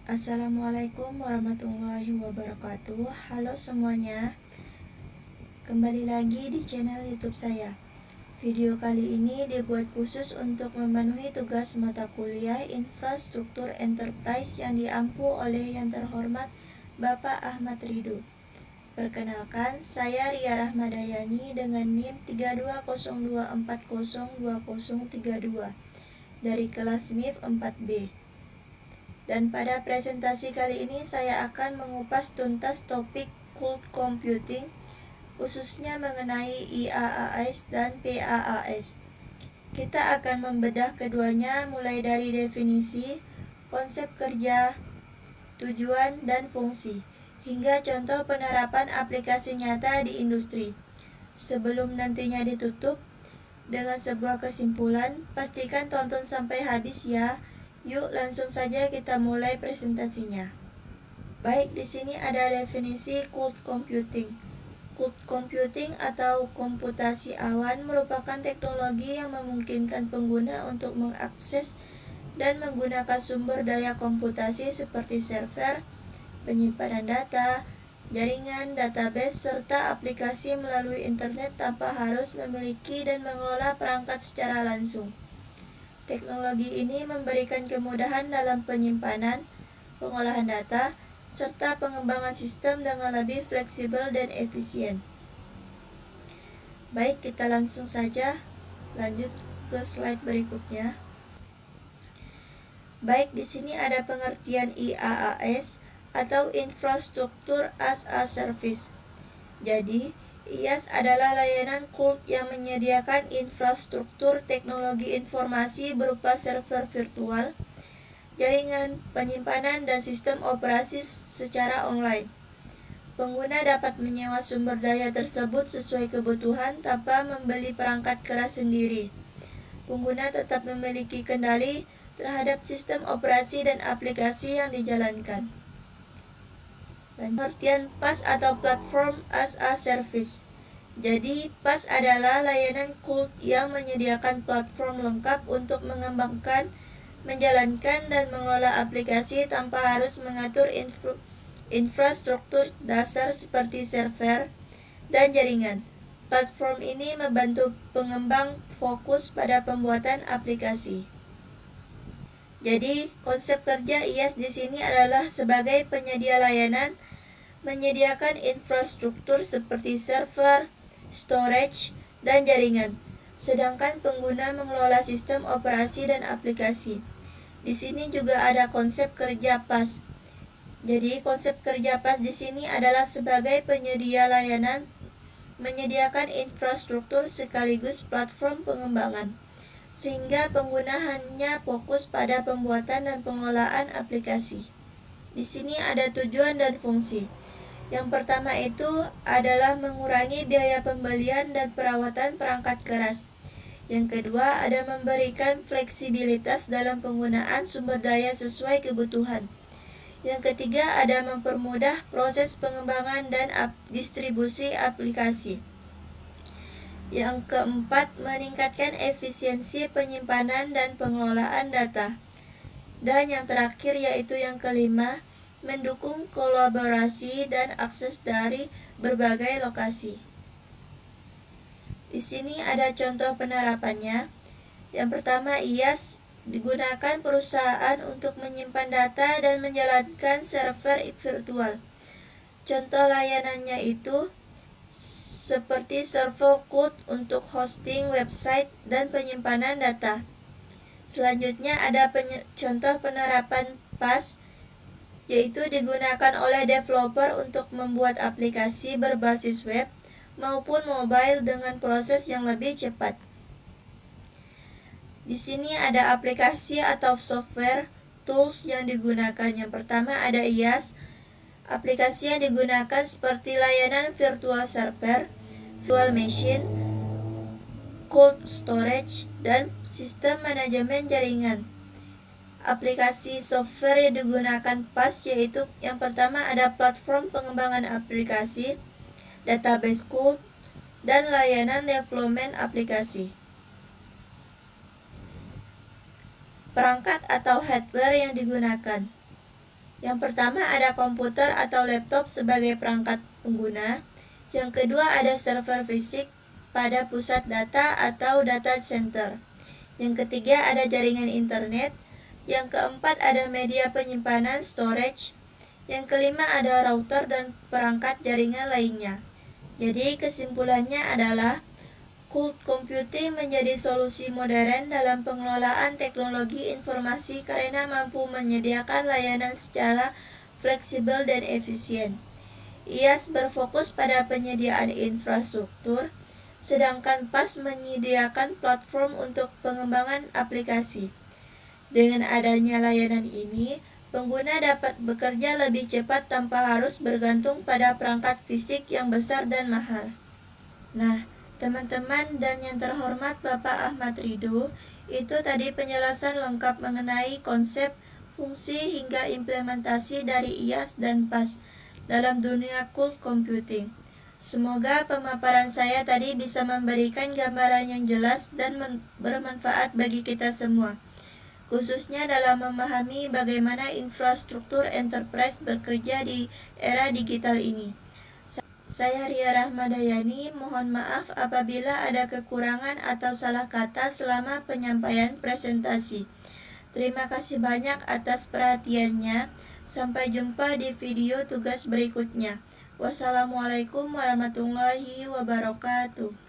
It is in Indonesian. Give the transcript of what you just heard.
Assalamualaikum warahmatullahi wabarakatuh. Halo semuanya, kembali lagi di channel YouTube saya. Video kali ini dibuat khusus untuk memenuhi tugas mata kuliah Infrastruktur Enterprise yang diampu oleh yang terhormat Bapak Ahmad Ridho. Perkenalkan, saya Ria Rahmadayani dengan NIM 3202402032 dari kelas MIF 4B. Dan pada presentasi kali ini saya akan mengupas tuntas topik cloud computing, khususnya mengenai IaaS dan PaaS. Kita akan membedah keduanya mulai dari definisi, konsep kerja, tujuan, dan fungsi, hingga contoh penerapan aplikasi nyata di industri. Sebelum nantinya ditutup dengan sebuah kesimpulan, pastikan tonton sampai habis ya. Yuk langsung saja kita mulai presentasinya. Baik, di sini ada definisi cloud computing. Cloud computing atau komputasi awan merupakan teknologi yang memungkinkan pengguna untuk mengakses dan menggunakan sumber daya komputasi seperti server, penyimpanan data, jaringan, database, serta aplikasi melalui internet tanpa harus memiliki dan mengelola perangkat secara langsung. Teknologi ini memberikan kemudahan dalam penyimpanan, pengolahan data, serta pengembangan sistem dengan lebih fleksibel dan efisien. Baik, kita langsung saja lanjut ke slide berikutnya. Baik, di sini ada pengertian IaaS atau Infrastructure as a Service. Jadi, IaaS adalah layanan cloud yang menyediakan infrastruktur teknologi informasi berupa server virtual, jaringan, penyimpanan, dan sistem operasi secara online. Pengguna dapat menyewa sumber daya tersebut sesuai kebutuhan tanpa membeli perangkat keras sendiri. Pengguna tetap memiliki kendali terhadap sistem operasi dan aplikasi yang dijalankan. Pengertian PaaS atau Platform as a Service. Jadi, PaaS adalah layanan cloud yang menyediakan platform lengkap untuk mengembangkan, menjalankan, dan mengelola aplikasi tanpa harus mengatur infrastruktur dasar seperti server dan jaringan. Platform ini membantu pengembang fokus pada pembuatan aplikasi. Jadi, konsep kerja IaaS di sini adalah sebagai penyedia layanan, menyediakan infrastruktur seperti server, storage, dan jaringan, sedangkan pengguna mengelola sistem operasi dan aplikasi. Di sini juga ada konsep kerja PaaS. Jadi, konsep kerja PaaS di sini adalah sebagai penyedia layanan, menyediakan infrastruktur sekaligus platform pengembangan, sehingga pengguna hanya fokus pada pembuatan dan pengelolaan aplikasi. Di sini ada tujuan dan fungsi. Yang pertama itu adalah mengurangi biaya pembelian dan perawatan perangkat keras. Yang kedua ada memberikan fleksibilitas dalam penggunaan sumber daya sesuai kebutuhan. Yang ketiga ada mempermudah proses pengembangan dan distribusi aplikasi. Yang keempat, meningkatkan efisiensi penyimpanan dan pengelolaan data. Dan yang terakhir yaitu yang kelima, mendukung kolaborasi dan akses dari berbagai lokasi. Di sini ada contoh penerapannya. Yang pertama, IaaS digunakan perusahaan untuk menyimpan data dan menjalankan server virtual. Contoh layanannya itu seperti server cloud untuk hosting website dan penyimpanan data. Selanjutnya ada contoh penerapan PaaS, yaitu digunakan oleh developer untuk membuat aplikasi berbasis web maupun mobile dengan proses yang lebih cepat. Di sini ada aplikasi atau software tools yang digunakan. Yang pertama ada IaaS. Aplikasi yang digunakan seperti layanan virtual server, virtual machine, cold storage, dan sistem manajemen jaringan. Aplikasi software yang digunakan PaaS yaitu yang pertama ada platform pengembangan aplikasi, database cloud, dan layanan development aplikasi. Perangkat atau hardware yang digunakan. Yang pertama ada komputer atau laptop sebagai perangkat pengguna. Yang kedua ada server fisik pada pusat data atau data center. Yang ketiga ada jaringan internet. Yang keempat ada media penyimpanan storage. Yang kelima ada router dan perangkat jaringan lainnya. Jadi kesimpulannya adalah cloud computing menjadi solusi modern dalam pengelolaan teknologi informasi karena mampu menyediakan layanan secara fleksibel dan efisien. IaaS berfokus pada penyediaan infrastruktur, sedangkan PaaS menyediakan platform untuk pengembangan aplikasi. Dengan adanya layanan ini, pengguna dapat bekerja lebih cepat tanpa harus bergantung pada perangkat fisik yang besar dan mahal. Nah, teman-teman dan yang terhormat Bapak Ahmad Ridho, itu tadi penjelasan lengkap mengenai konsep, fungsi, hingga implementasi dari IaaS dan PaaS dalam dunia cloud computing. Semoga pemaparan saya tadi bisa memberikan gambaran yang jelas dan bermanfaat bagi kita semua, khususnya dalam memahami bagaimana infrastruktur enterprise bekerja di era digital ini. Saya Ria Rahmadayani, mohon maaf apabila ada kekurangan atau salah kata selama penyampaian presentasi. Terima kasih banyak atas perhatiannya. Sampai jumpa di video tugas berikutnya. Wassalamualaikum warahmatullahi wabarakatuh.